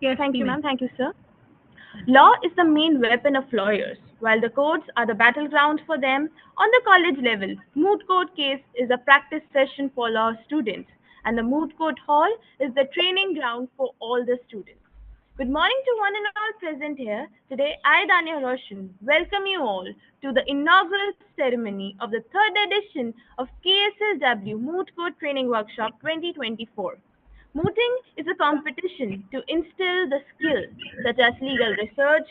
Yes, Thank you, please. ma'am. Thank you, sir. Law is the main weapon of lawyers, while the courts are the battleground for them. On the college level, Moot Court case is a practice session for law students, and the Moot Court Hall is the training ground for all the students. Good morning to one and all present here. Today, I, Dania Roshan, welcome you all to the inaugural ceremony of the third edition of KSLW Moot Court Training Workshop 2024. Mooting is a competition to instill the skills such as legal research,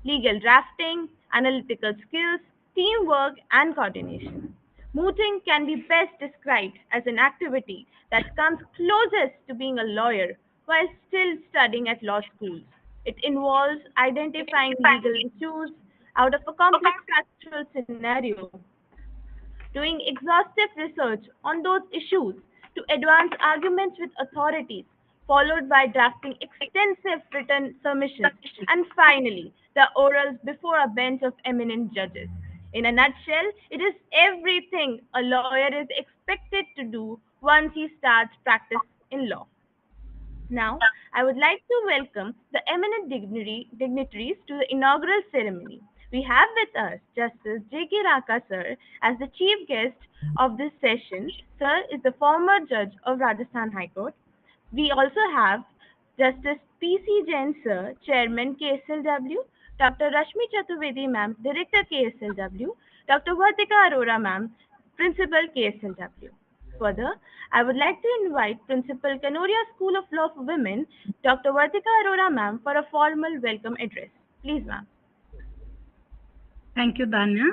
legal drafting, analytical skills, teamwork, and coordination. Mooting can be best described as an activity that comes closest to being a lawyer while still studying at law schools. It involves identifying legal issues out of a complex factual scenario, doing exhaustive research on those issues to advance arguments with authorities, followed by drafting extensive written submissions, and finally, the orals before a bench of eminent judges. In a nutshell, it is everything a lawyer is expected to do once he starts practice in law. Now, I would like to welcome the eminent dignitaries to the inaugural ceremony. We have with us Justice J.K. Raka sir as the chief guest of this session. Sir is the former judge of Rajasthan High Court. We also have Justice P.C. Jain sir, Chairman KSLW, Dr. Rashmi Chaturvedi ma'am, Director KSLW, Dr. Vartika Arora ma'am, Principal KSLW. Further, I would like to invite Principal Kanoria School of Law for Women, Dr. Vartika Arora ma'am, for a formal welcome address. Please, ma'am. Thank you, Danya.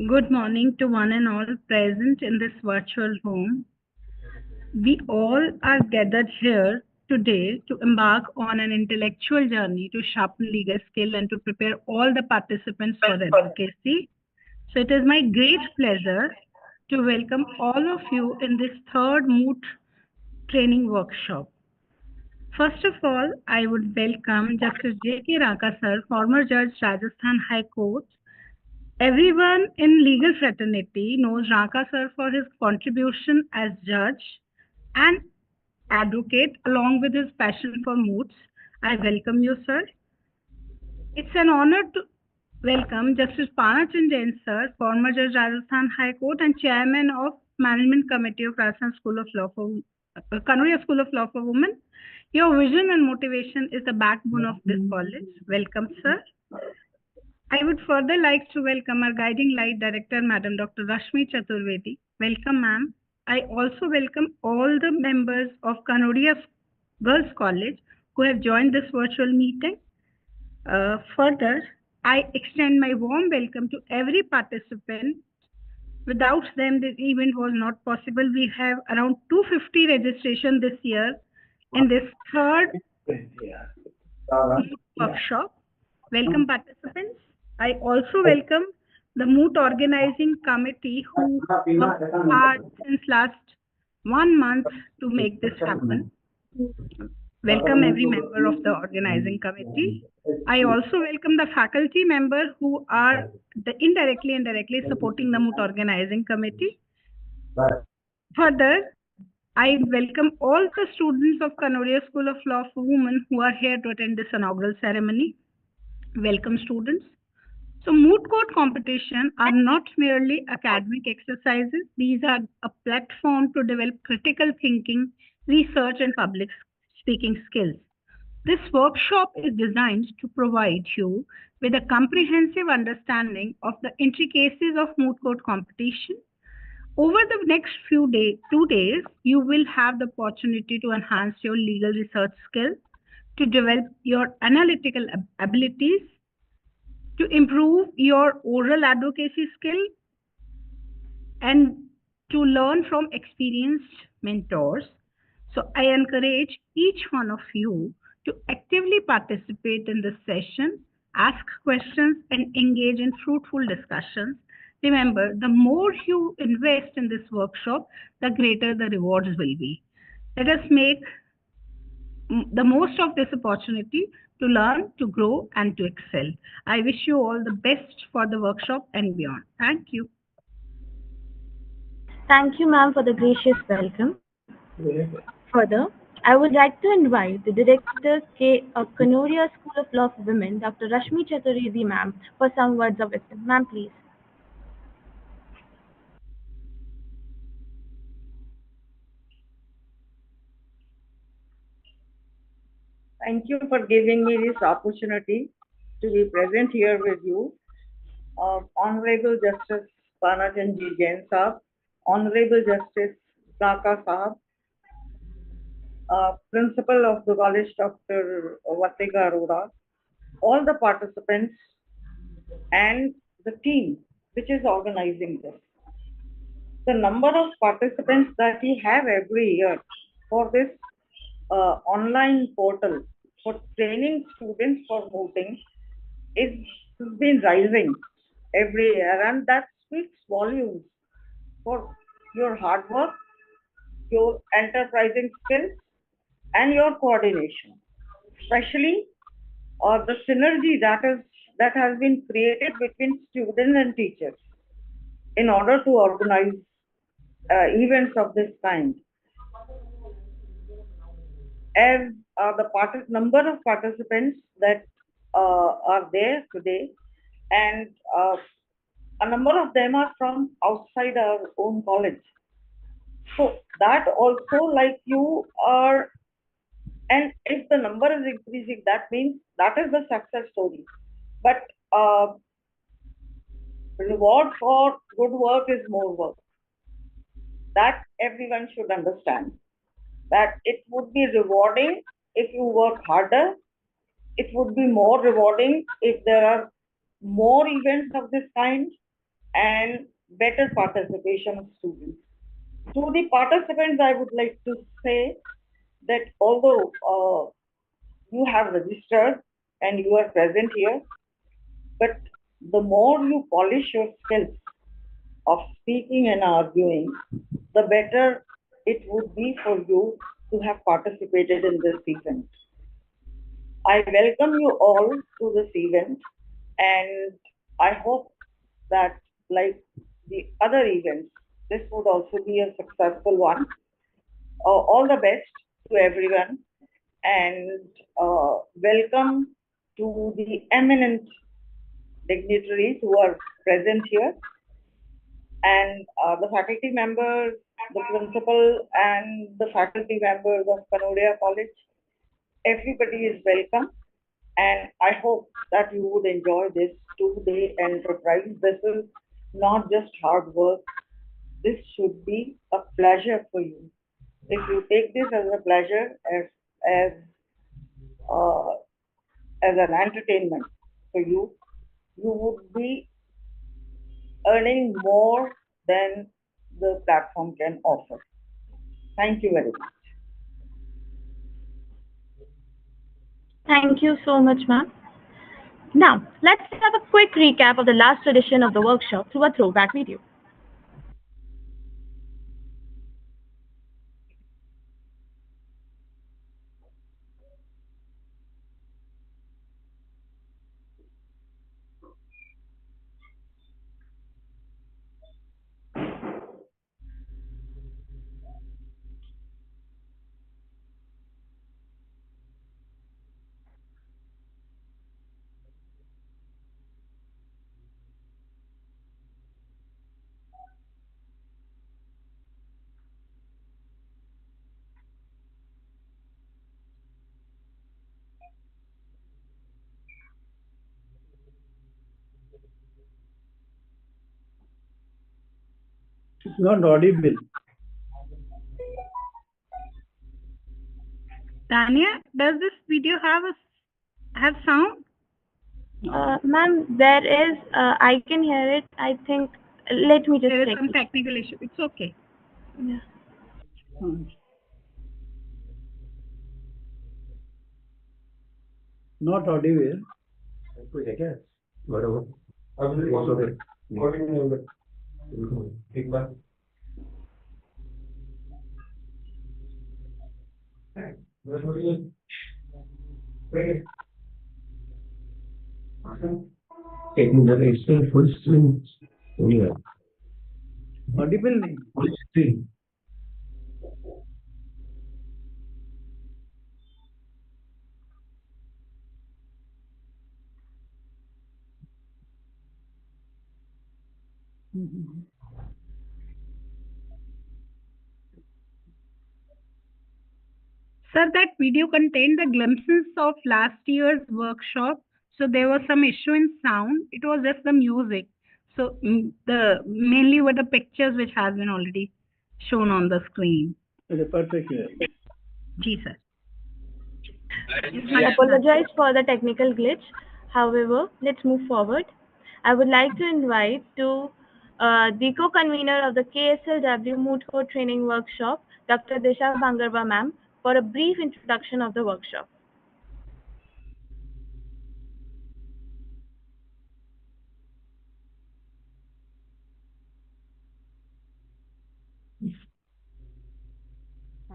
Good morning to one and all present in this virtual room. We all are gathered here today to embark on an intellectual journey to sharpen legal skill and to prepare all the participants for advocacy. So it is my great pleasure to welcome all of you in this third Moot training workshop. First of all, I would welcome Justice J.K. Raka sir, former Judge Rajasthan High Court. Everyone in legal fraternity knows Raka sir for his contribution as judge and advocate along with his passion for moots. I welcome you, sir. It's an honor to welcome Justice Panachan Jain sir, former Judge Rajasthan High Court and Chairman of Management Committee of Rajasthan School of Law for Kanoria School of Law for Women. Your vision and motivation is the backbone of this college. Welcome, sir. I would further like to welcome our Guiding Light Director, Madam Dr. Rashmi Chaturvedi. Welcome, ma'am. I also welcome all the members of Kanoria Girls College who have joined this virtual meeting. Further, I extend my warm welcome to every participant. Without them, this event was not possible. We have around 250 registration this year in this third workshop. Welcome, participants. I also welcome the Moot organizing committee who worked hard since last 1 month to make this happen. Welcome every member of the organizing committee. I also welcome the faculty members who are indirectly and directly supporting the Moot organizing committee. Further, I welcome all the students of Kanoria School of Law for Women who are here to attend this inaugural ceremony. Welcome, students. So, moot court competition are not merely academic exercises. These are a platform to develop critical thinking, research, and public speaking skills. This workshop is designed to provide you with a comprehensive understanding of the intricacies of moot court competition. Over the next 2 days, you will have the opportunity to enhance your legal research skills, to develop your analytical abilities, to improve your oral advocacy skill, and to learn from experienced mentors. So I encourage each one of you to actively participate in this session, ask questions, and engage in fruitful discussions. Remember, the more you invest in this workshop, the greater the rewards will be. Let us make the most of this opportunity to learn, to grow, and to excel. I wish you all the best for the workshop and beyond. Thank you. Thank you, ma'am, for the gracious welcome. Further, I would like to invite the Director Kanoria School of Law for Women, Dr. Rashmi Chaturvedi ma'am, for some words of wisdom. Ma'am, please. Thank you for giving me this opportunity to be present here with you. Honorable Justice Panajanji Jain Saab, Honorable Justice Zaka Saab, Principal of the College Dr. Vatega Arora, all the participants and the team which is organizing this. The number of participants that we have every year for this online portal for training students for voting is been rising every year, and that speaks volumes for your hard work, your enterprising skills, and your coordination. Especially the synergy that has been created between students and teachers in order to organize events of this kind. As the number of participants that are there today, and a number of them are from outside our own college. So that also, like you are, and if the number is increasing, that means that is the success story. But reward for good work is more work. That everyone should understand. That it would be rewarding if you work harder. It would be more rewarding if there are more events of this kind and better participation of students. To the participants, I would like to say that although you have registered and you are present here, but the more you polish your skills of speaking and arguing, the better it would be for you to have participated in this event. I welcome you all to this event, and I hope that, like the other events, this would also be a successful one. All the best to everyone, and welcome to the eminent dignitaries who are present here, and the faculty members, the principal, and the faculty members of Kanoria College. Everybody is welcome, and I hope that you would enjoy this 2-day enterprise. This is not just hard work. This should be a pleasure for you. If you take this as a pleasure, as uh, as an entertainment for you, you would be earning more than the platform can offer. Thank you very much. Thank you so much, ma'am. Now, let's have a quick recap of the last edition of the workshop through a throwback video. It's not audible. Tanya, does this video have sound? Ma'am, there is. I can hear it. I think. Let me just There is check. some technical issue. It's okay. Yeah. Not audible. Audible नहीं. Sir, that video contained the glimpses of last year's workshop. So there was some issue in sound. It was just the music. So the mainly were the pictures which has been already shown on the screen. Perfect. Ji, sir. I apologize for the technical glitch. However, let's move forward. I would like to invite to the co-convener of the KSLW Moot Code Training Workshop, Dr. Disha Bangarwa ma'am, for a brief introduction of the workshop.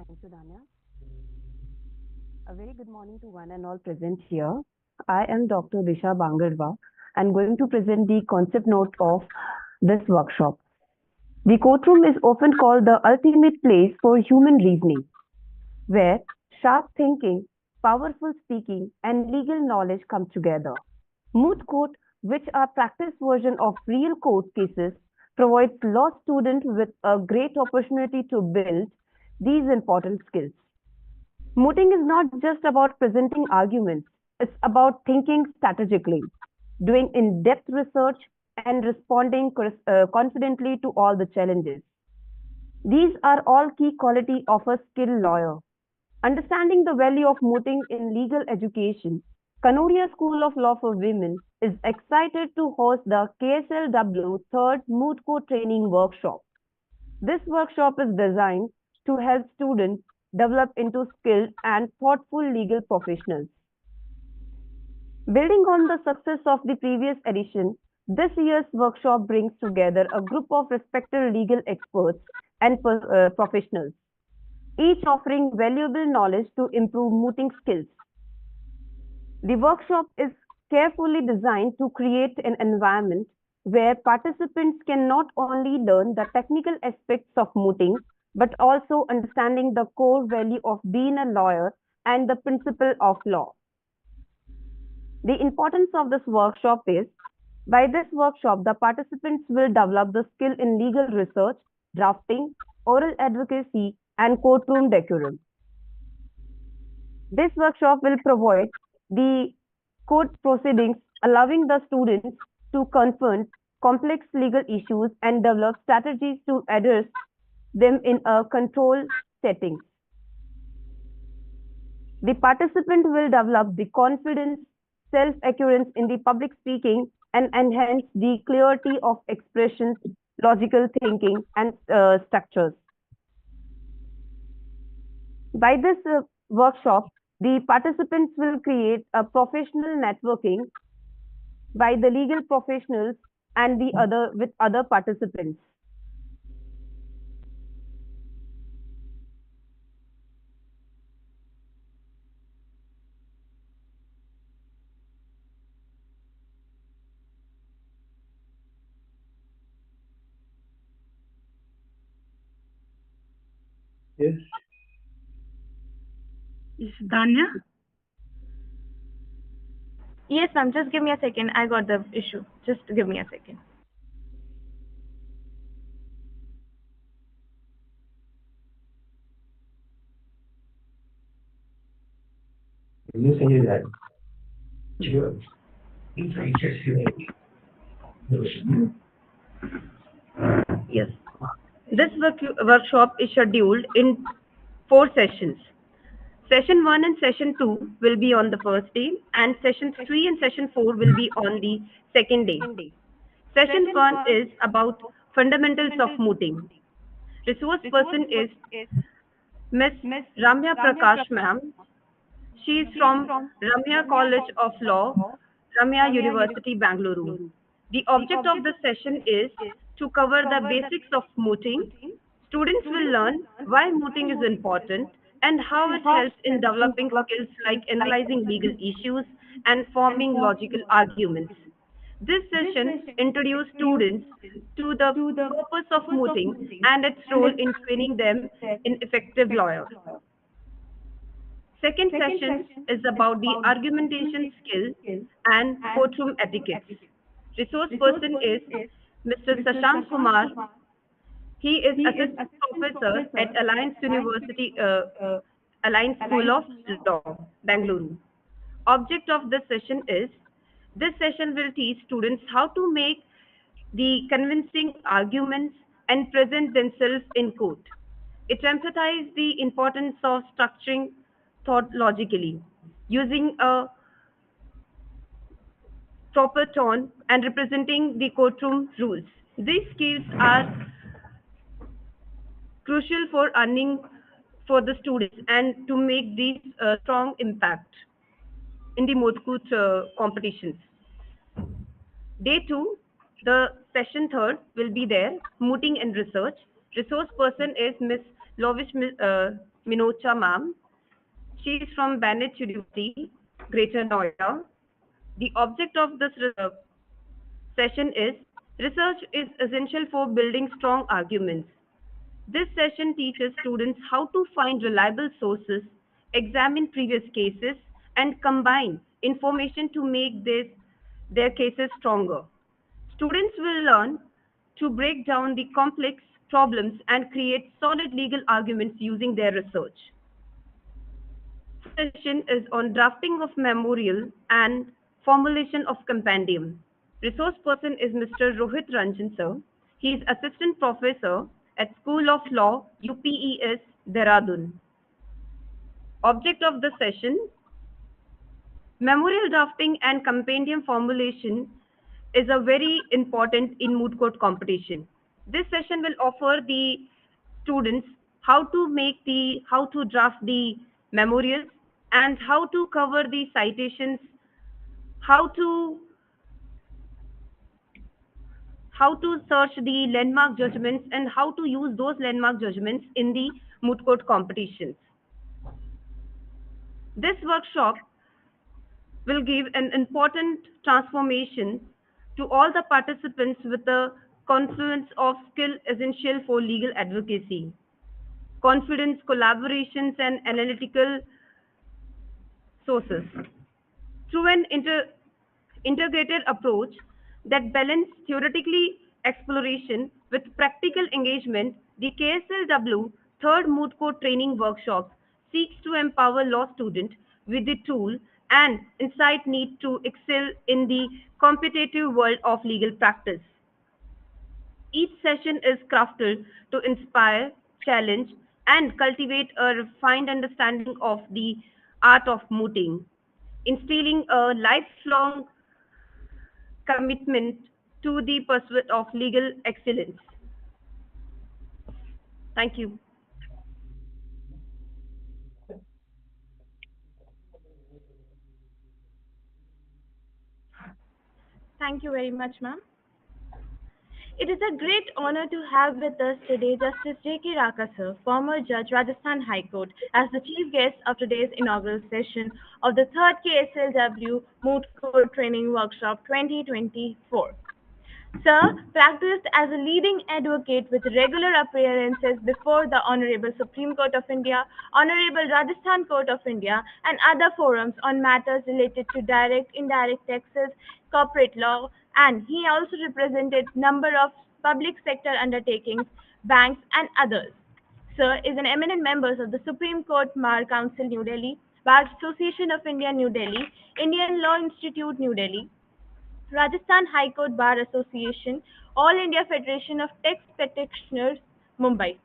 Thank you, Danya. A very good morning to one and all present here. I am Dr. Disha Bangarwa and going to present the concept note of this workshop. The courtroom is often called the ultimate place for human reasoning, where sharp thinking, powerful speaking, and legal knowledge come together. Moot court, which are practice version of real court cases, provides law students with a great opportunity to build these important skills. Mooting is not just about presenting arguments, it's about thinking strategically, doing in depth research, and responding confidently to all the challenges. These are all key quality of a skilled lawyer. Understanding the value of mooting in legal education, Kanoria School of Law for Women is excited to host the KSLW 3rd Moot Court Training Workshop. This workshop is designed to help students develop into skilled and thoughtful legal professionals. Building on the success of the previous edition, this year's workshop brings together a group of respected legal experts and professionals, each offering valuable knowledge to improve mooting skills. The workshop is carefully designed to create an environment where participants can not only learn the technical aspects of mooting, but also understanding the core value of being a lawyer and the principle of law. The importance of this workshop is, by this workshop, the participants will develop the skill in legal research, drafting, oral advocacy, and courtroom decorum. This workshop will provide the court proceedings, allowing the students to confront complex legal issues and develop strategies to address them in a controlled setting. The participant will develop the confidence, self-assurance in the public speaking, and enhance the clarity of expressions, logical thinking, and structures. By this workshop, the participants will create a professional networking by the legal professionals and the other participants. Yes. Is Danya? Yes, ma'am. Just give me a second. I got the issue. Just give me a second. You say that. Yes. This workshop is scheduled in 4 sessions. Session 1 and Session 2 will be on the first day, and Session 3 and Session 4 will be on the second day. Session 1 is about fundamentals of mooting. Resource person is Miss Ramya Prakash ma'am. She is from Ramya College of Law, Ramya University, Bangalore. The object of this session is to cover the basics of mooting. Students will learn why mooting is important and how it helps in developing skills like analyzing legal issues and forming logical arguments. This session introduces students to the purpose of mooting and its role in training them in effective lawyer. Second session is about the argumentation skill and courtroom etiquette. Resource person is Mr. Sashank Kumar. He is assistant professor at Alliance University, Alliance School of Law, Bangalore. Object of this session is, this session will teach students how to make the convincing arguments and present themselves in court. It emphasizes the importance of structuring thought logically, using a proper tone, and representing the courtroom rules. These skills are crucial for earning for the students and to make these strong impact in the Moot competitions. Day 2, the session third will be there, mooting and research. Resource person is Miss Lovish Minocha ma'am. She is from Bennett University, Greater Noida. The object of this session is, research is essential for building strong arguments. This session teaches students how to find reliable sources, examine previous cases, and combine information to make their cases stronger. Students will learn to break down the complex problems and create solid legal arguments using their research. Session is on drafting of memorial and formulation of compendium. Resource person is Mr. Rohit Ranjan sir. He is assistant professor at School of Law, UPES, Dehradun. Object of the session, memorial drafting and compendium formulation is a very important in moot court competition. This session will offer the students how to draft the memorials and how to cover the citations, how to how to search the landmark judgments and how to use those landmark judgments in the moot court competitions. This workshop will give an important transformation to all the participants with the confluence of skill essential for legal advocacy, confidence, collaborations, and analytical sources. Through an integrated approach that balances theoretically exploration with practical engagement, the KSLW Third Moot Court Training Workshop seeks to empower law students with the tool and insight needed to excel in the competitive world of legal practice. Each session is crafted to inspire, challenge, and cultivate a refined understanding of the art of mooting, instilling a lifelong commitment to the pursuit of legal excellence. Thank you. Thank you very much, ma'am. It is a great honor to have with us today Justice J.K. Raka sir, former Judge, Rajasthan High Court, as the chief guest of today's inaugural session of the 3rd KSLW Moot Court Training Workshop 2024. Sir practiced as a leading advocate with regular appearances before the Honorable Supreme Court of India, Honorable Rajasthan Court of India, and other forums on matters related to direct, indirect taxes, corporate law, and he also represented number of public sector undertakings, banks, and others. Sir is an eminent member of the Supreme Court Bar Council, New Delhi, Bar Association of India, New Delhi, Indian Law Institute, New Delhi, Rajasthan High Court Bar Association, All India Federation of Tax Practitioners, Mumbai.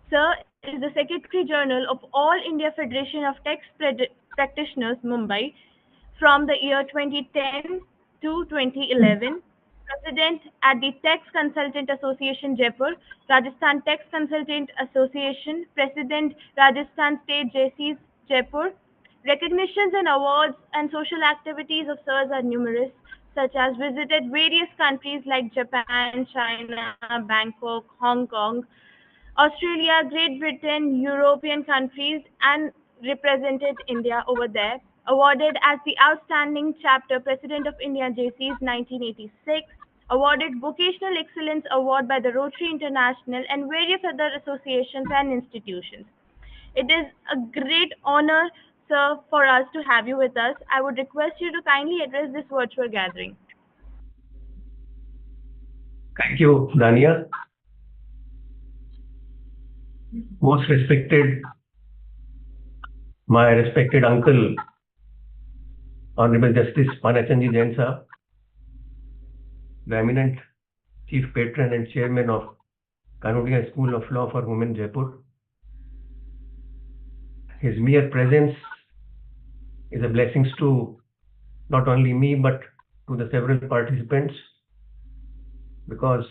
Sir is the Secretary General of All India Federation of Practitioners, Mumbai, from the year 2010 to 2011. President at the Tax Consultant Association, Jaipur, Rajasthan Tax Consultant Association, President, Rajasthan State JCs, Jaipur. Recognitions and awards and social activities of sirs are numerous, such as visited various countries like Japan, China, Bangkok, Hong Kong, Australia, Great Britain, European countries, and represented India over there. Awarded as the Outstanding Chapter President of India JCs 1986. Awarded Vocational Excellence Award by the Rotary International and various other associations and institutions. It is a great honor, sir, for us to have you with us. I would request you to kindly address this virtual gathering. Thank you, Dania. Most respected, my respected uncle, Honorable Justice Panachandji Jain Sahab, the eminent Chief Patron and Chairman of Kanodia School of Law for Women, Jaipur. His mere presence is a blessing to not only me, but to the several participants, because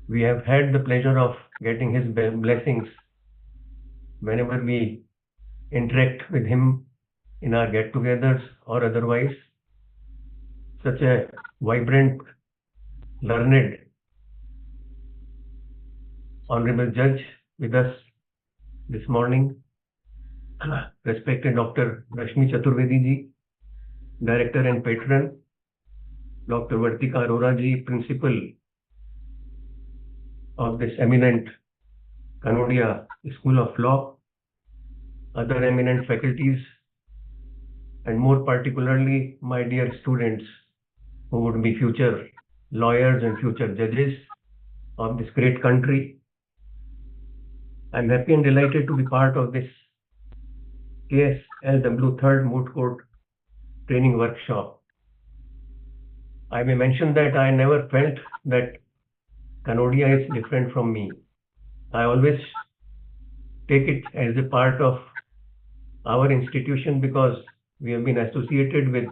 we have had the pleasure of getting his blessings whenever we interact with him in our get-togethers or otherwise. Such a vibrant, learned, honorable judge with us this morning, respected Dr. Rashmi Chaturvedi ji, Director and Patron, Dr. Vartika Arora ji, Principal of this eminent Kanodia School of Law, other eminent faculties, and more particularly my dear students who would be future lawyers and future judges of this great country. I'm happy and delighted to be part of this KSLW 3rd Moot Court training workshop. I may mention that I never felt that Kanodia is different from me. I always take it as a part of our institution because we have been associated with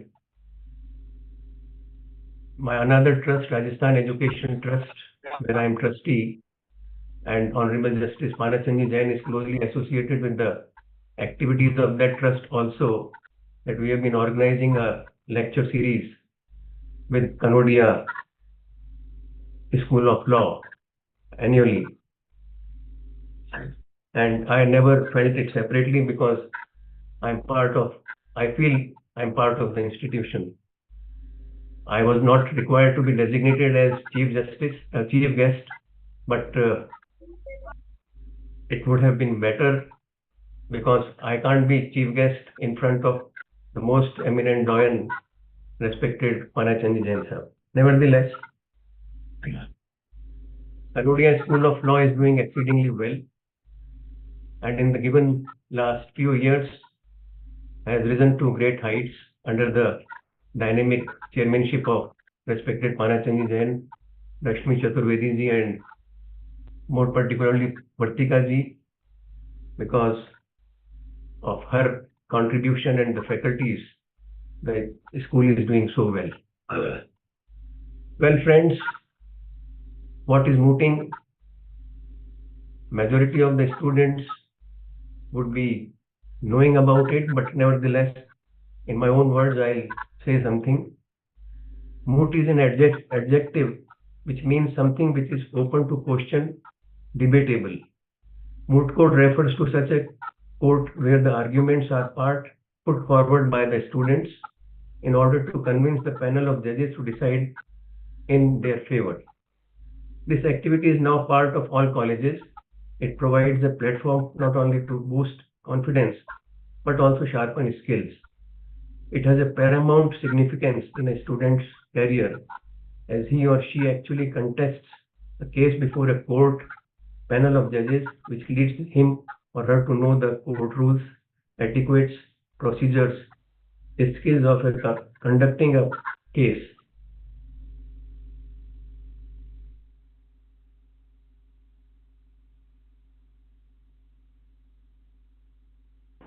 my another trust, Rajasthan Education Trust, where I am trustee, and Honorable Justice Panachandji Jain is closely associated with the activities of that trust also, that we have been organizing a lecture series with Kanodia School of Law annually. And I never felt it separately because I feel I'm part of the institution. I was not required to be designated as chief guest, but it would have been better because I can't be chief guest in front of the most eminent doyen, respected Panachandji Jain Sahab. Nevertheless, Kanodia School of Law is doing exceedingly well, and in the given last few years has risen to great heights under the dynamic chairmanship of respected Panachandji Jain, Rashmi Chaturvedi ji, and more particularly Vartika ji, because of her contribution and the faculties, the school is doing so well. Well, friends, what is mooting? Majority of the students would be knowing about it, but nevertheless, in my own words, I'll say something. Moot is an adjective which means something which is open to question, debatable. Moot court refers to such a court where the arguments are put forward by the students in order to convince the panel of judges to decide in their favor. This activity is now part of all colleges. It provides a platform not only to boost confidence, but also sharpen skills. It has a paramount significance in a student's career as he or she actually contests a case before a court panel of judges, which leads him or her to know the court rules, etiquettes, procedures, skills of conducting a case.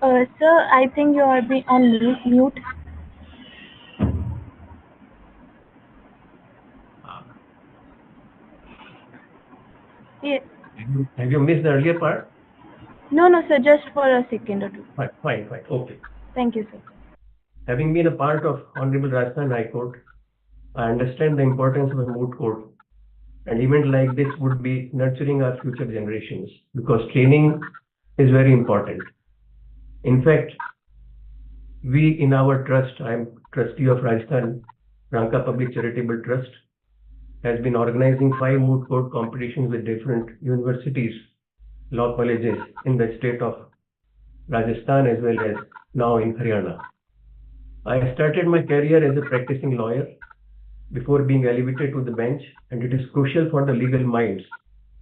Sir, I think you are being on mute. Yeah. Have you missed the earlier part? No, sir, just for a second or two. Fine. Okay. Thank you, sir. Having been a part of Honorable Rajasthan High Court, I understand the importance of a moot court. An event like this would be nurturing our future generations because training is very important. In fact, we in our trust, I am trustee of Rajasthan Ranka Public Charitable Trust, has been organizing 5 moot court competitions with different universities, law colleges in the state of Rajasthan as well as now in Haryana. I started my career as a practicing lawyer before being elevated to the bench, and it is crucial for the legal minds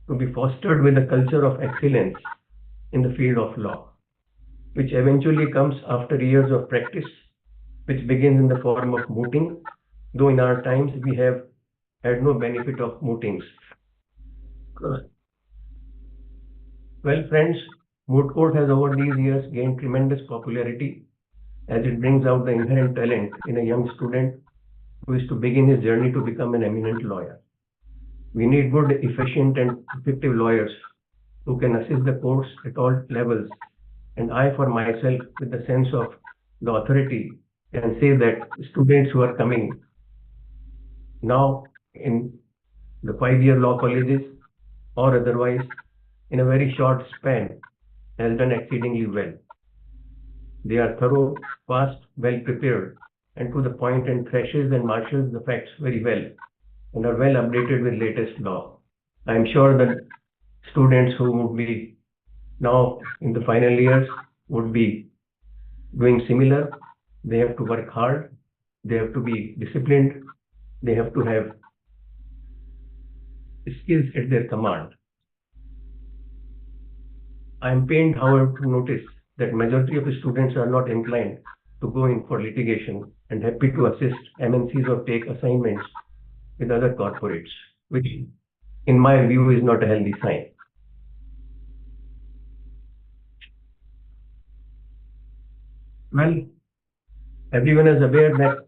to be fostered with a culture of excellence in the field of law, which eventually comes after years of practice, which begins in the form of mooting, though in our times we have had no benefit of mootings. Well, friends, moot court has over these years gained tremendous popularity as it brings out the inherent talent in a young student who is to begin his journey to become an eminent lawyer. We need good, efficient, and effective lawyers who can assist the courts at all levels. And I, for myself, with the sense of the authority, can say that students who are coming now in the 5-year law colleges or otherwise in a very short span has done exceedingly well. They are thorough, fast, well prepared, and to the point, and threshes and marshals the facts very well, and are well updated with latest law. I am sure that students who would be now in the final years would be doing similar. They have to work hard, they have to be disciplined, they have to have skills at their command. I am pained, however, to notice that majority of the students are not inclined to go in for litigation and happy to assist MNCs or take assignments with other corporates, which in my view is not a healthy sign. Well, everyone is aware that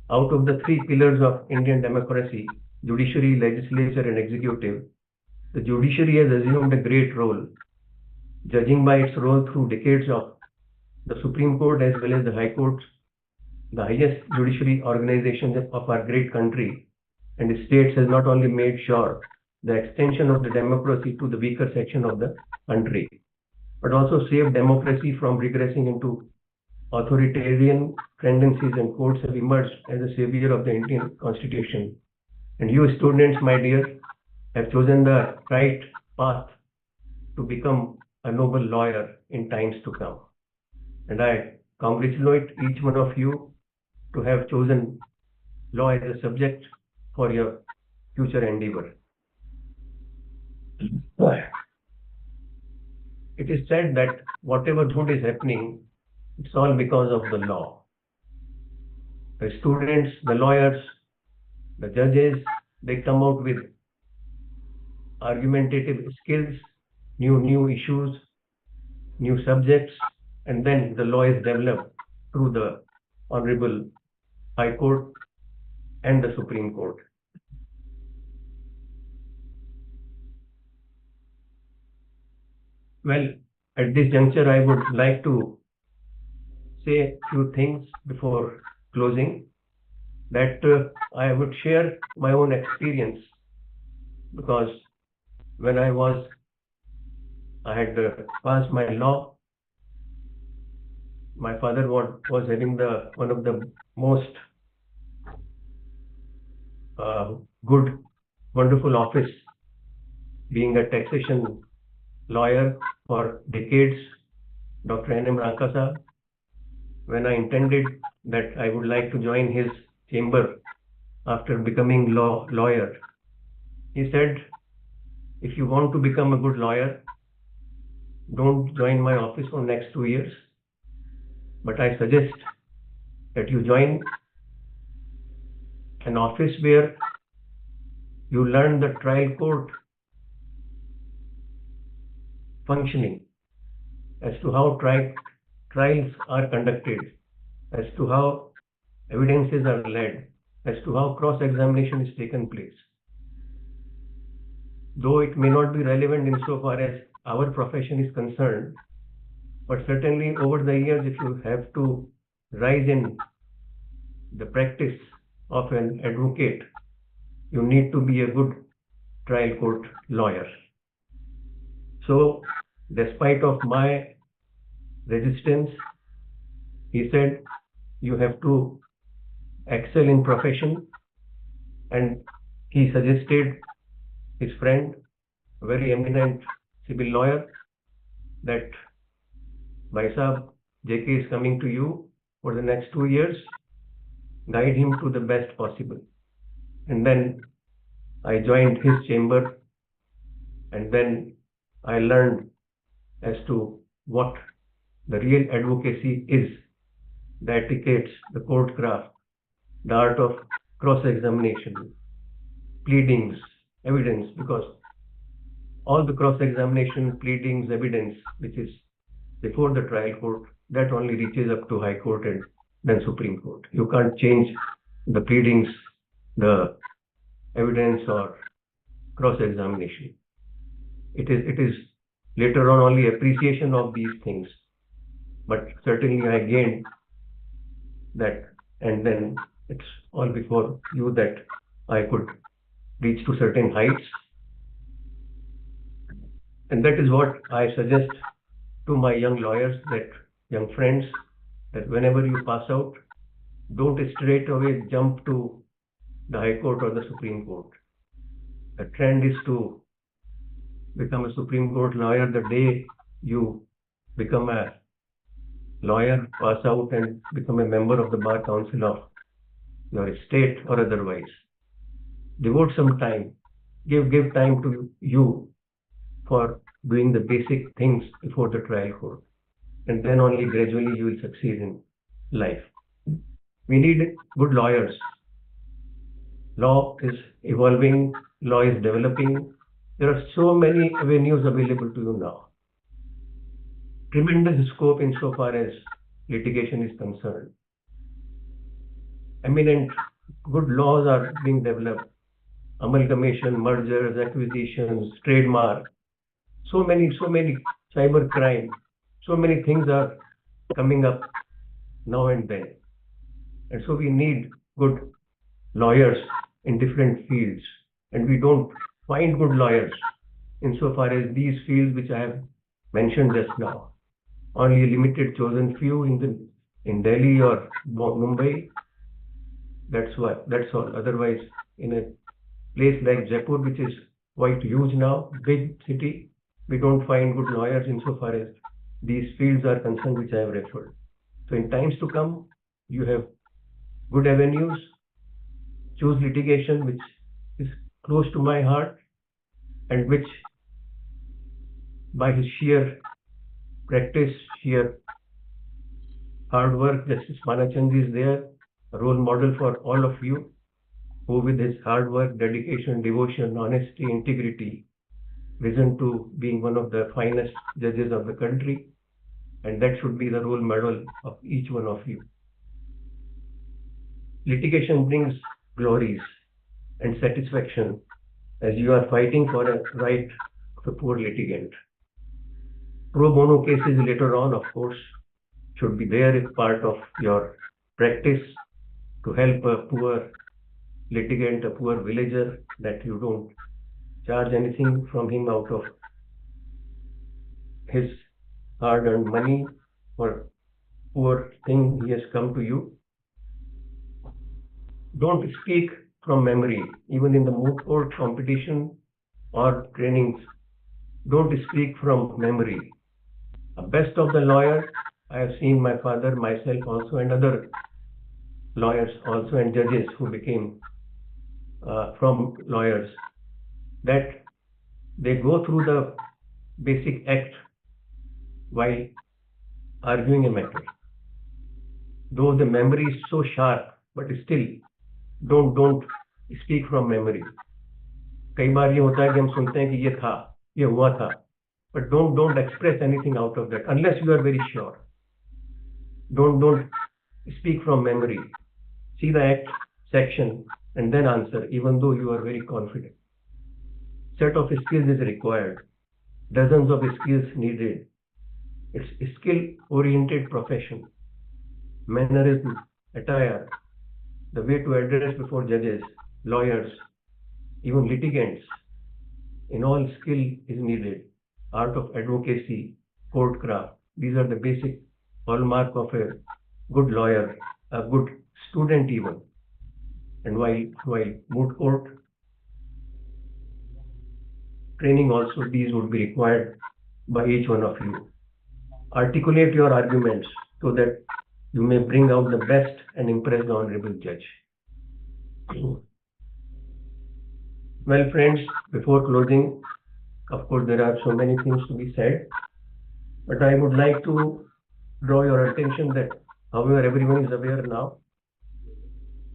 out of the 3 pillars of Indian democracy, judiciary, legislature, and executive, the judiciary has assumed a great role, judging by its role through decades of the Supreme Court as well as the High Court, the highest judiciary organizations of our great country, and the states has not only made sure the extension of the democracy to the weaker section of the country, but also saved democracy from regressing into authoritarian tendencies, and courts have emerged as a savior of the Indian Constitution. And you students, my dear, have chosen the right path to become a noble lawyer in times to come. And I congratulate each one of you to have chosen law as a subject for your future endeavor. It is said that whatever good is happening, it's all because of the law. The students, the lawyers, the judges, they come out with argumentative skills, new issues, new subjects, and then the law is developed through the Honorable High Court and the Supreme Court. Well, at this juncture, I would like to say a few things before closing, that I would share my own experience, because when I had passed my law, my father was having one of the most good, wonderful office, being a taxation lawyer for decades, Dr. N.M. Rankasa. When I intended that I would like to join his chamber after becoming lawyer, he said, if you want to become a good lawyer, don't join my office for next 2 years, but I suggest that you join an office where you learn the trial court functioning, as to how trials are conducted, as to how evidences are led, as to how cross-examination is taken place. Though it may not be relevant insofar as our profession is concerned, but certainly over the years, if you have to rise in the practice of an advocate, you need to be a good trial court lawyer. So, despite of my resistance, he said, you have to excel in profession, and he suggested his friend, a very eminent civil lawyer, that Bhai Sahab, JK is coming to you for the next 2 years, guide him to the best possible. And then I joined his chamber, and then I learned as to what the real advocacy is, the etiquettes, the court craft, the art of cross-examination, pleadings, evidence, because all the cross-examination, pleadings, evidence, which is before the trial court, that only reaches up to High Court and then Supreme Court. You can't change the pleadings, the evidence or cross-examination. It is later on only appreciation of these things. But certainly I gained that, and then it's all before you that I could reach to certain heights. And that is what I suggest to my young lawyers, that young friends, that whenever you pass out, don't straight away jump to the High Court or the Supreme Court. The trend is to become a Supreme Court lawyer the day you become a lawyer, pass out and become a member of the Bar Council of your state or otherwise. Devote some time, give time to you for doing the basic things before the trial court. And then only gradually you will succeed in life. We need good lawyers. Law is evolving, law is developing. There are so many avenues available to you now. Tremendous scope insofar as litigation is concerned. Eminent good laws are being developed. Amalgamation, mergers, acquisitions, trademark. So many cyber crime. So many things are coming up now and then. And so we need good lawyers in different fields. And we don't find good lawyers insofar as these fields which I have mentioned just now. Only a limited chosen few in Delhi or Mumbai. That's all. Otherwise, in a place like Jaipur, which is quite huge now, big city, we don't find good lawyers insofar as these fields are concerned, which I have referred. So in times to come, you have good avenues. Choose litigation which is close to my heart and which by his sheer practice, sheer hard work, Justice Manachand is there, a role model for all of you, who with his hard work, dedication, devotion, honesty, integrity, risen to being one of the finest judges of the country, and that should be the role model of each one of you. Litigation brings glories and satisfaction as you are fighting for a right of a poor litigant. Pro bono cases later on, of course, should be there as part of your practice to help a poor litigant, a poor villager, that you don't charge anything from him out of his hard-earned money for poor thing he has come to you. Don't speak from memory, even in the moot court competition or trainings. Don't speak from memory. The best of the lawyers, I have seen my father, myself also, and other lawyers also, and judges who became from lawyers, that they go through the basic act while arguing a matter. Though the memory is so sharp, but still don't speak from memory. कई बार ये होता है कि हम सुनते हैं कि ये था, ये हुआ था, but don't express anything out of that unless you are very sure. Don't speak from memory. See the act, section, and then answer, even though you are very confident. Set of skills is required. Dozens of skills needed. It's a skill-oriented profession. Mannerism, attire, the way to address before judges, lawyers, even litigants. In all, skill is needed. Art of advocacy, court craft. These are the basic hallmark of a good lawyer, a good student even. And while moot court training also, these would be required by each one of you. Articulate your arguments so that you may bring out the best and impress the honorable judge. Well, friends, before closing, of course, there are so many things to be said, but I would like to draw your attention that, however, everyone is aware now,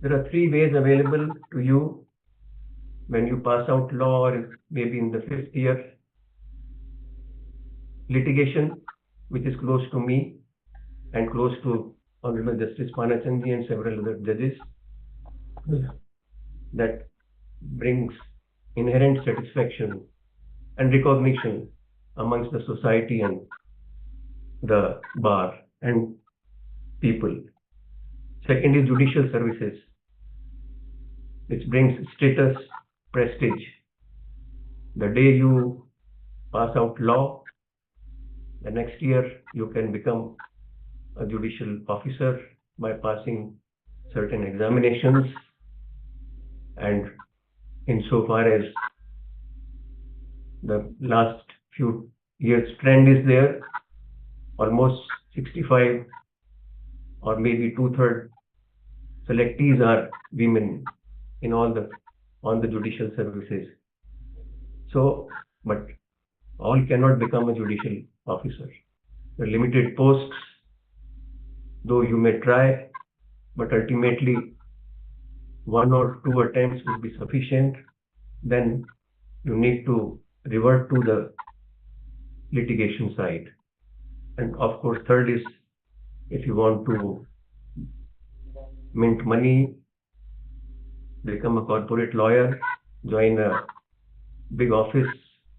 there are 3 ways available to you when you pass out law or maybe in the 5th year. Litigation, which is close to me and close to Honorable Justice Panachandji and several other judges, that brings inherent satisfaction and recognition amongst the society and the bar and people. Second is judicial services, which brings status, prestige. The day you pass out law, the next year you can become a judicial officer by passing certain examinations, and insofar as the last few years trend is there, almost 65 or maybe 2/3 selectees are women in all the judicial services. So, but all cannot become a judicial officer. The limited posts, though you may try, but ultimately 1 or 2 attempts will be sufficient. Then you need to revert to the litigation side. And of course, third is if you want to mint money, become a corporate lawyer, join a big office.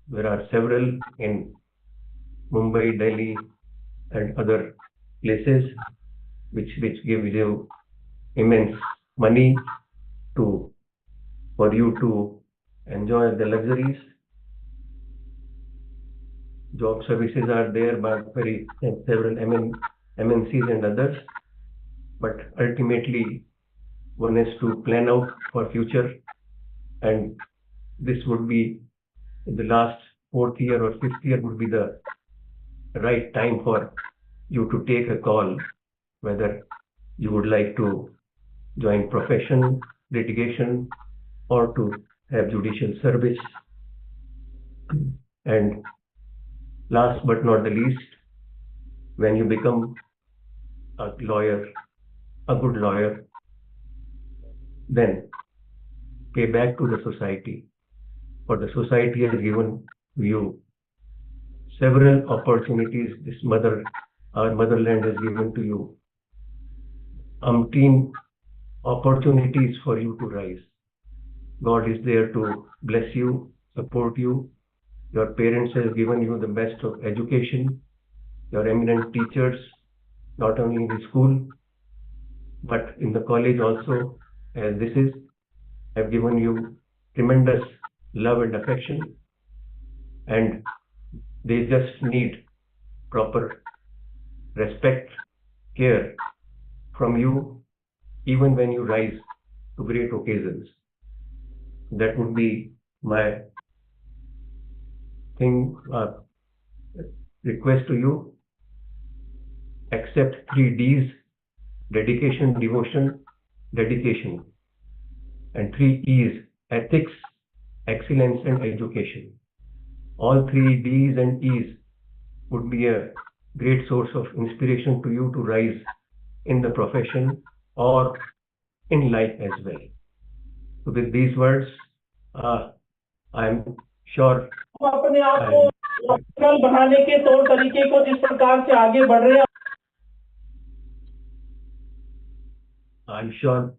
There are several in Mumbai, Delhi, and other places which give you immense money for you to enjoy the luxuries. Job services are there by several MNCs and others, but ultimately one has to plan out for future, and this would be in the last 4th year or 5th year would be the right time for you to take a call whether you would like to join profession, litigation, or to have judicial service. And last but not the least, when you become a lawyer, a good lawyer, then pay back to the society, for the society has given you several opportunities. Our motherland has given to you umpteen opportunities for you to rise. God is there to bless you, support you. Your parents have given you the best of education. Your eminent teachers, not only in the school, but in the college also, as this is, have given you tremendous love and affection. And they just need proper respect, care from you, even when you rise to great occasions. That would be my request to you. Accept 3 Ds: dedication, devotion, dedication, and 3 E's: ethics, excellence, and education. All 3 D's and E's would be a great source of inspiration to you to rise in the profession or in life as well. So with these words, I'm sure अपने आप को logical बनाने के तौर तरीके को जिस प्रकार से आगे बढ़ रहे हैं, I'm sure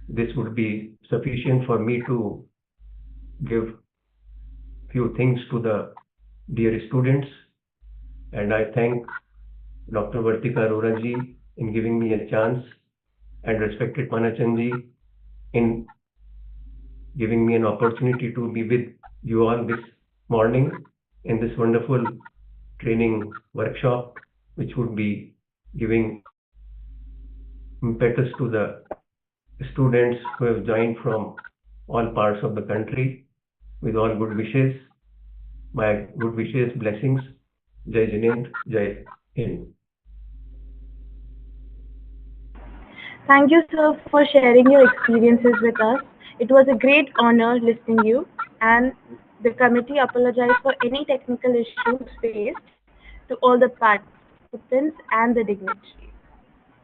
this would be sufficient for me to give few things to the dear students, and I thank Dr. Vartika Arora ji in giving me a chance, and respected Panachandji in giving me an opportunity to be with you all this morning in this wonderful training workshop, which would be giving impetus to the students who have joined from all parts of the country. With all good wishes, my good wishes, blessings. Jai Jinendra, Jai Hind. Thank you, sir, for sharing your experiences with us. It was a great honor listening to you. and the committee apologizes for any technical issues faced to all the participants and the dignitaries.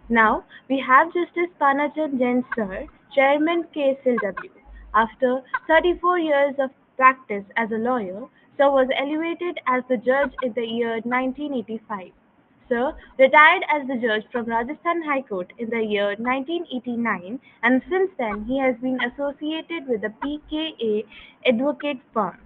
Now, we have Justice Panajan Jain Sir, Chairman KSLW. After 34 years of practice as a lawyer, Sir was elevated as the judge in the year 1985. Sir retired as the judge from Rajasthan High Court in the year 1989, and since then he has been associated with the PKA advocate firm.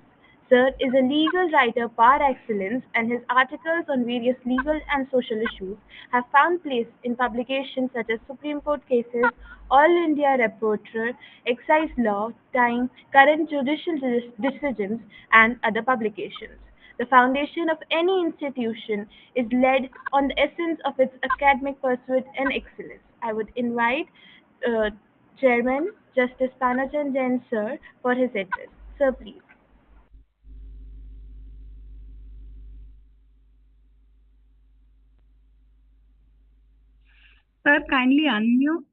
Sir is a legal writer par excellence, and his articles on various legal and social issues have found place in publications such as Supreme Court cases, All India Reporter, Excise Law, Time, Current Judicial Decisions, and other publications. The foundation of any institution is led on the essence of its academic pursuit and excellence. I would invite uh, Chairman Justice Panajan Jain Sir for his address. Sir, please. Sir, kindly unmute.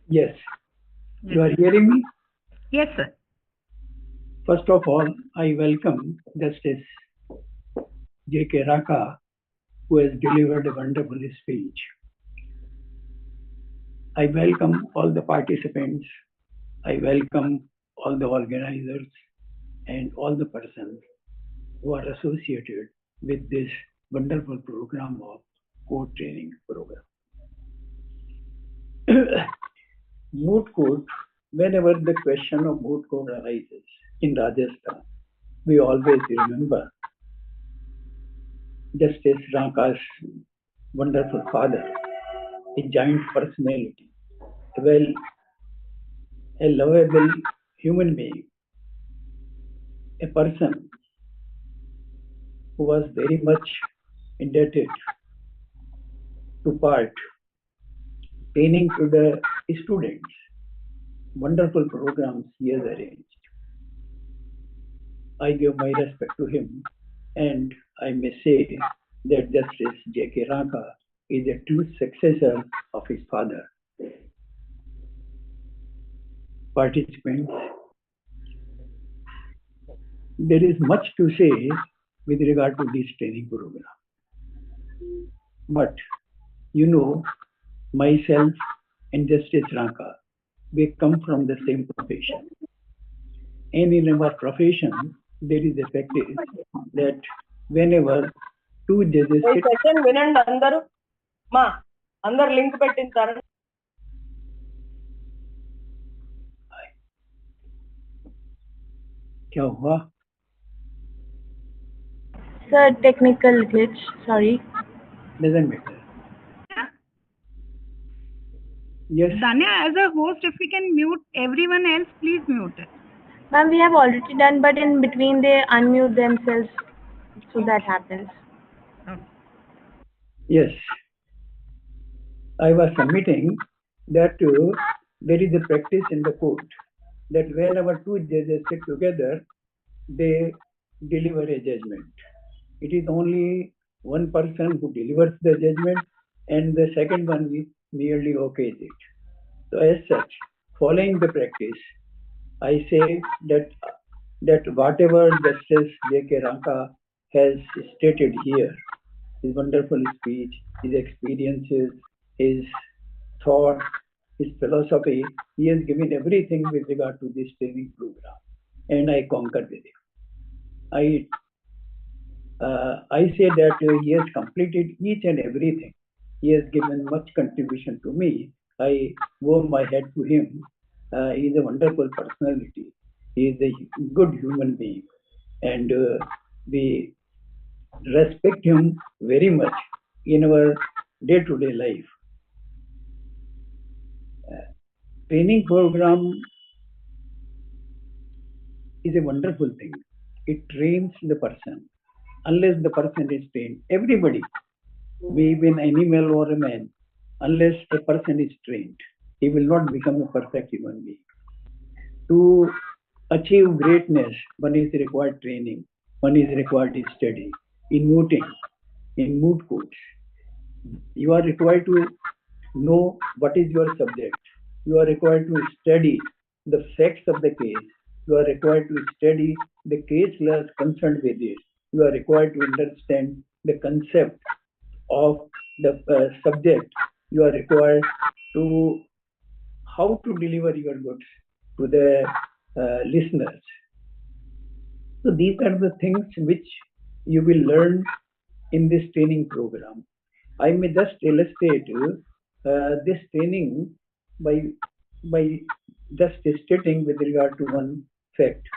Yes. You are hearing me? Yes, sir. First of all, I welcome Justice J.K. Raka, who has delivered a wonderful speech. I welcome all the participants. I welcome all the organizers and all the persons who are associated with this wonderful program of court training program. Moot court, whenever the question of moot court arises in Rajasthan, we always remember Justice Raka's wonderful father, a giant personality, a lovable human being, a person who was very much indebted to part training to the students, wonderful programs he has arranged. I give my respect to him, and I may say that Justice J.K. Raka is a true successor of his father. Participants, there is much to say with regard to this training program. But, you know, myself and Justice Raka, we come from the same profession. And in our profession, there is a practice that whenever two judges sit, अंदर link పెట్టింటారు क्या हुआ? Sir, technical glitch. Sorry. Doesn't matter. Yes. Danya, as a host, if we can mute everyone else, please mute it. Ma'am, we have already done, but in between they unmute themselves, so that happens. Yes. I was submitting that there is a practice in the court that whenever two judges sit together, they deliver a judgment. It is only one person who delivers the judgment, and the second one merely okays it. So as such, following the practice, I say that whatever Justice J.K. Raka has stated here, his wonderful speech, his experiences, his thought, his philosophy, he has given everything with regard to this training program, and I concur with him. I say that he has completed each and everything. He has given much contribution to me. I bow my head to him. He is a wonderful personality. He is a good human being, and we respect him very much in our day-to-day life. Training program is a wonderful thing. It trains the person. Unless the person is trained, everybody, be an animal or a man, unless a person is trained, he will not become a perfect human being. To achieve greatness, one is required training, one is required study. In mooting, in moot courts, You are required to know what is your subject. You are required to study the facts of the case. You are required to study the case laws concerned with it. You are required to understand the concept of the subject. You are required to how to deliver your goods to the listeners. So these are the things which you will learn in this training program. I may just illustrate this training by just stating with regard to one fact.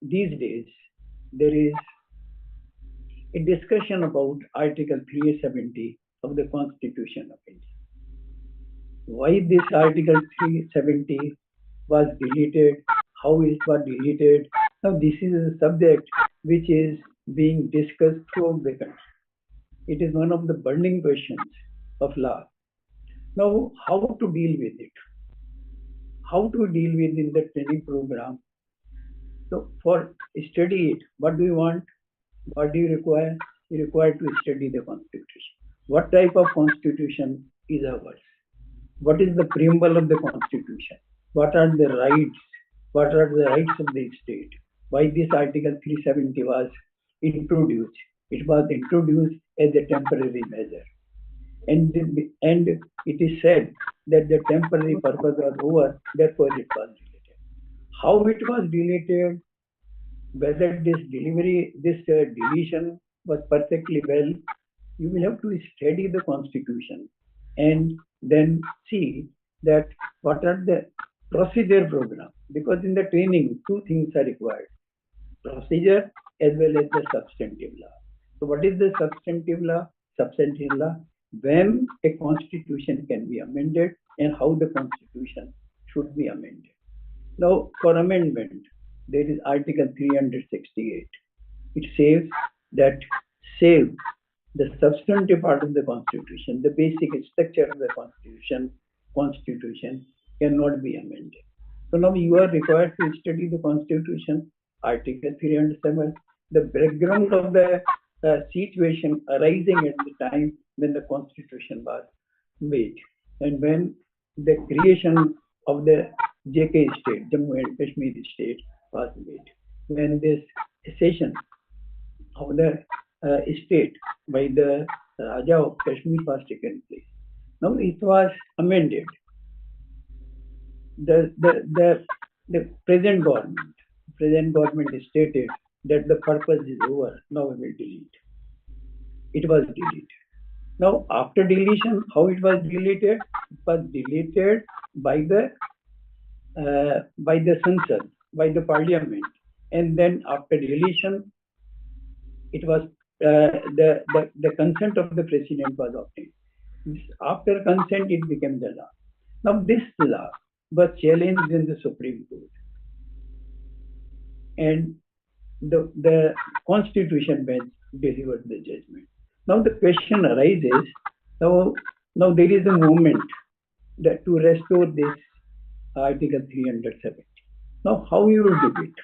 These days, there is a discussion about Article 370 of the Constitution of India. Why this Article 370 was deleted, how it was deleted. Now, this is a subject which is being discussed throughout the country. It is one of the burning questions of law. Now, how to deal with it? How to deal with in the training program? So, for study it, what do you want? What do you require? You require to study the Constitution. What type of Constitution is ours? What is the preamble of the Constitution? What are the rights? What are the rights of the state? Why this Article 370 was introduced? It was introduced as a temporary measure. And it is said that the temporary purpose was over, therefore it was deleted. How it was deleted, whether this deletion was perfectly well, you will have to study the Constitution and then see that what are the procedure program, because in the training two things are required, procedure as well as the substantive law. So what is the substantive law? Substantive law, when a constitution can be amended and how the constitution should be amended. Now for amendment, there is Article 368. It says that save the substantive part of the constitution, the basic structure of the constitution cannot be amended. So now you are required to study the constitution, Article 307, the background of the situation arising at the time when the constitution was made and when the creation of the JK state, Jammu and Kashmir state was made, when this session of the state by the Raja of Kashmir was taken place. Now it was amended. The present government stated that the purpose is over. Now we will delete. It was deleted. Now after deletion, how it was deleted? It was deleted by the Sansad, by the parliament, and then after deletion, it was the consent of the president was obtained. After consent, it became the law. Now this law was challenged in the Supreme Court, and the Constitution bench delivered the judgment. Now the question arises, now there is a movement that to restore this Article 370. Now how you will do it?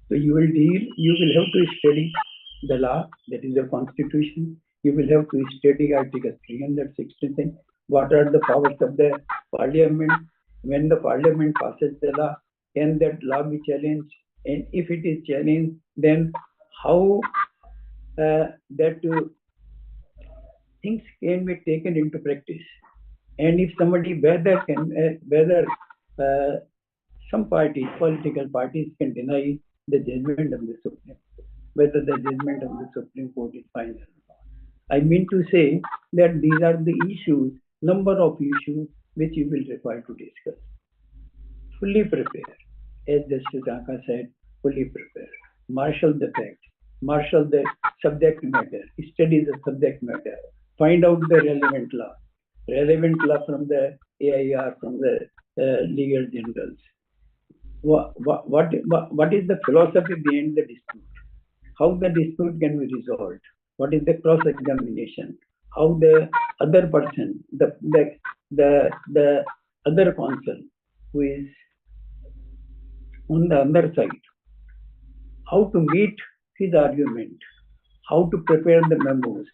So you will have to study the law, that is the Constitution. You will have to study Article 369. What are the powers of the Parliament? When the Parliament passes the law, can that law be challenged? And if it is challenged, then how things can be taken into practice? And if somebody, whether some political parties can deny the judgment of the Supreme Court, whether the judgment of the Supreme Court is final or not. I mean to say that these are the issues, number of issues which you will require to discuss. Fully prepare, as Justice Anka said, fully prepare. Marshal the facts, marshal the subject matter, study the subject matter, find out the relevant law from the AIR, from the legal generals. What is the philosophy behind the dispute? How the dispute can be resolved? What is the cross-examination? How the other person, the other counsel who is on the other side, how to meet his argument, how to prepare the memos,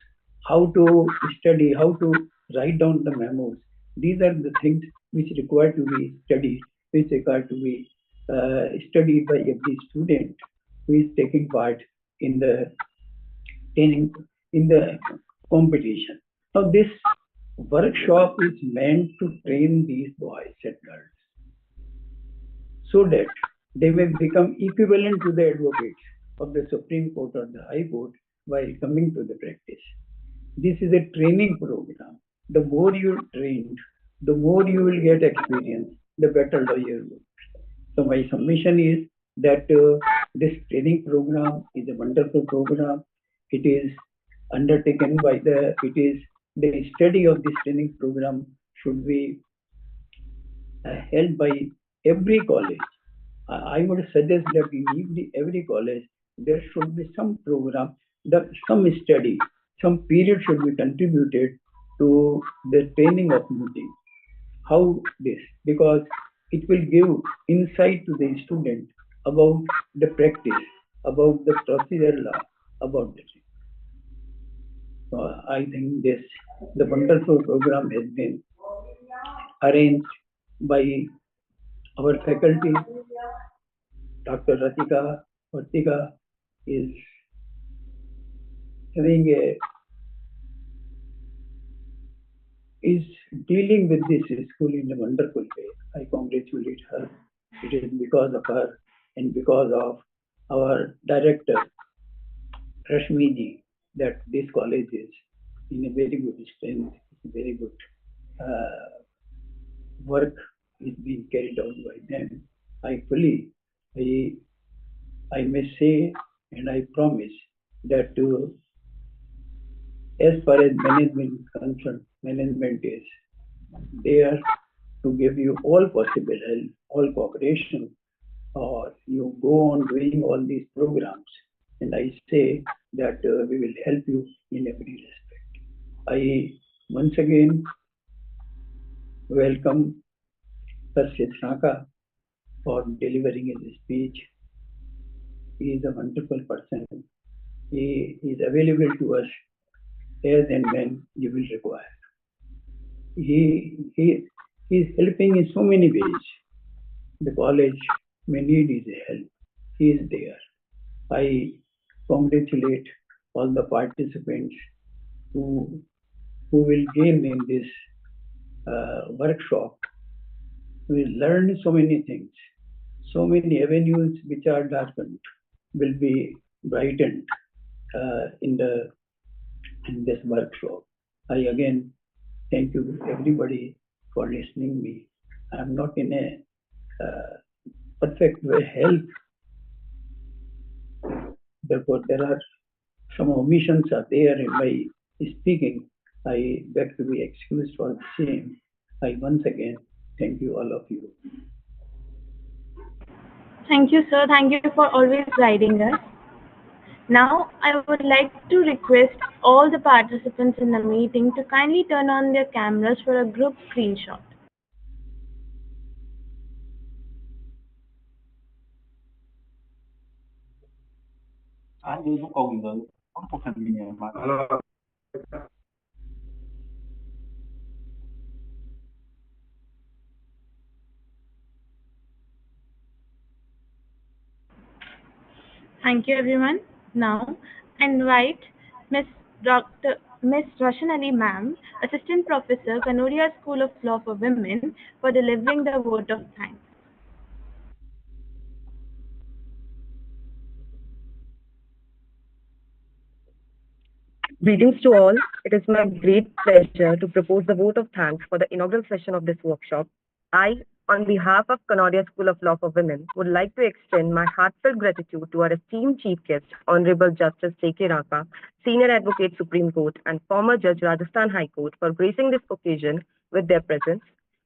how to study, how to write down the memos. These are the things which require to be studied, which require to be studied by every student who is taking part in the training, in the competition. Now, this workshop is meant to train these boys and girls so that they may become equivalent to the advocates of the Supreme Court or the High Court while coming to the practice. This is a training program. The more you trained, the more you will get experience, the better lawyer you will. So my submission is that this training program is a wonderful program. It is undertaken by the study of this training program should be held by every college. I would suggest that in every college there should be some program, some study, some period should be contributed to the training of mooting. How this? Because it will give insight to the student about the practice, about the procedure law, about the. I think the wonderful program has been arranged by our faculty. Dr. Ratika Vartika is having is dealing with this school in a wonderful way. I congratulate her. It is because of her and because of our director, Rashmiji, that this college is in a very good strength, very good work is being carried out by them. I may say and I promise that as far as management is concerned, management is there to give you all possible help, all cooperation, or you go on doing all these programs. And I say that we will help you in every respect. I once again welcome Sir Shaka for delivering his speech. He is a wonderful person. He is available to us as and when you will require. He is helping in so many ways. The college may need his help. He is there. I congratulate all the participants who will gain in this workshop. We will learn so many things. So many avenues which are darkened will be brightened in this workshop. I again thank you everybody for listening me. I'm not in a perfect way health. Therefore, there are some omissions are there in my speaking. I beg to be excused for the same. I once again thank you all of you. Thank you, sir. Thank you for always guiding us. Now, I would like to request all the participants in the meeting to kindly turn on their cameras for a group screenshot. Thank you, everyone. Now, I invite Miss Roshan Ali Ma'am, Assistant Professor, Kanoria School of Law for Women, for delivering the vote of thanks. Greetings to all. It is my great pleasure to propose the vote of thanks for the inaugural session of this workshop. I, on behalf of Kanoria School of Law for Women, would like to extend my heartfelt gratitude to our esteemed Chief Guest, Honorable Justice J.K. Raka, Senior Advocate Supreme Court and former Judge Rajasthan High Court for gracing this occasion with their presence.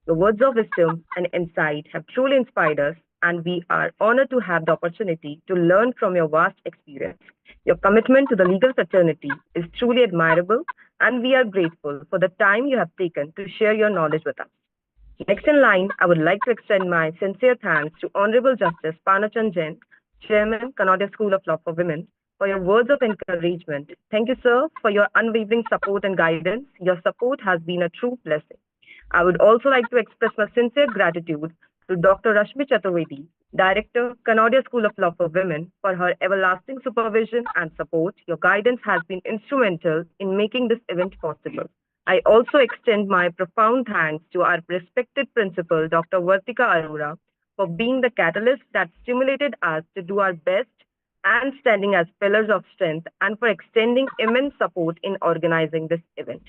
The words of wisdom and insight have truly inspired us, and we are honored to have the opportunity to learn from your vast experience. Your commitment to the legal fraternity is truly admirable, and we are grateful for the time you have taken to share your knowledge with us. Next in line, I would like to extend my sincere thanks to Honorable Justice Panachand Jain, Chairman, Kanoria School of Law for Women, for your words of encouragement. Thank you, sir, for your unwavering support and guidance. Your support has been a true blessing. I would also like to express my sincere gratitude to Dr. Rashmi Chaturvedi, Director, Canadian School of Law for Women, for her everlasting supervision and support. Your guidance has been instrumental in making this event possible. I also extend my profound thanks to our respected principal, Dr. Vartika Arora, for being the catalyst that stimulated us to do our best and standing as pillars of strength, and for extending immense support in organizing this event.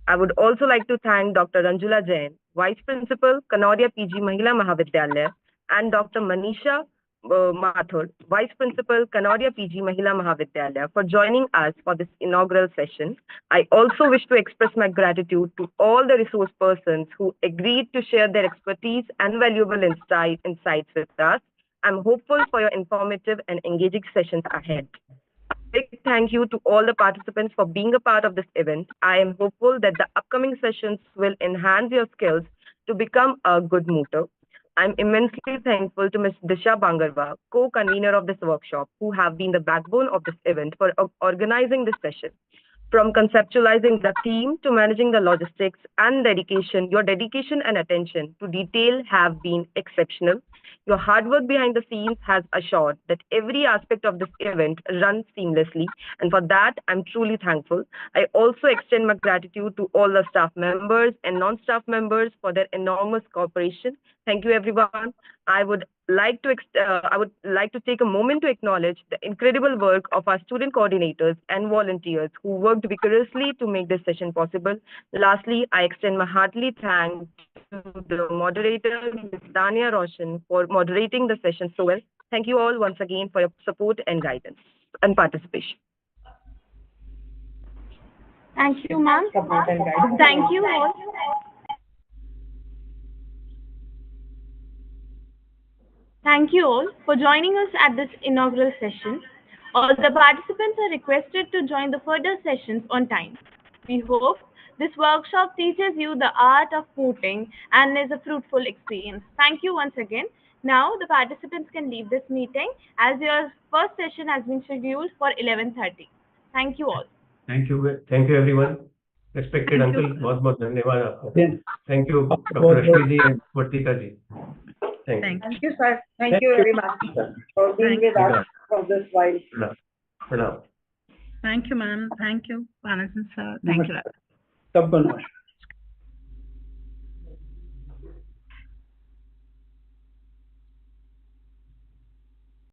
I would also like to thank Dr. Ranjula Jain, Vice Principal, Kanodia PG Mahila Mahavidyalaya, and Dr. Manisha Mathur, Vice Principal, Kanodia PG Mahila Mahavidyalaya, for joining us for this inaugural session. I also wish to express my gratitude to all the resource persons who agreed to share their expertise and valuable insights with us. I'm hopeful for your informative and engaging sessions ahead. A big thank you to all the participants for being a part of this event. I am hopeful that the upcoming sessions will enhance your skills to become a good mooter. I'm immensely thankful to Ms. Disha Bangarwa, co-convener of this workshop, who have been the backbone of this event for organizing this session. From conceptualizing the theme to managing the logistics and dedication, your dedication and attention to detail have been exceptional. Your hard work behind the scenes has assured that every aspect of this event runs seamlessly, and for that, I'm truly thankful. I also extend my gratitude to all the staff members and non-staff members for their enormous cooperation. Thank you, everyone. I would like to take a moment to acknowledge the incredible work of our student coordinators and volunteers who worked vigorously to make this session possible. Lastly, I extend my hearty thanks to the moderator, Ms. Tanya Roshan, for moderating the session so well. Thank you all once again for your support and guidance and participation. Thank you, ma'am. Thank you all. Thank you all for joining us at this inaugural session. All the participants are requested to join the further sessions on time. We hope this workshop teaches you the art of mooting and is a fruitful experience. Thank you once again. Now the participants can leave this meeting as your first session has been scheduled for 11:30. Thank you all. Thank you everyone. Respected Thank uncle, you. बहुत बहुत धन्यवाद आपको. Yes. Thank you, Dr. Rashmi ji and Vartika ji. Thank you. Thank you, sir. Thank you very much for being with us for this while. Pranam. Thank you, ma'am. Thank you, Anand sir. Thank you. सबको नमस्कार.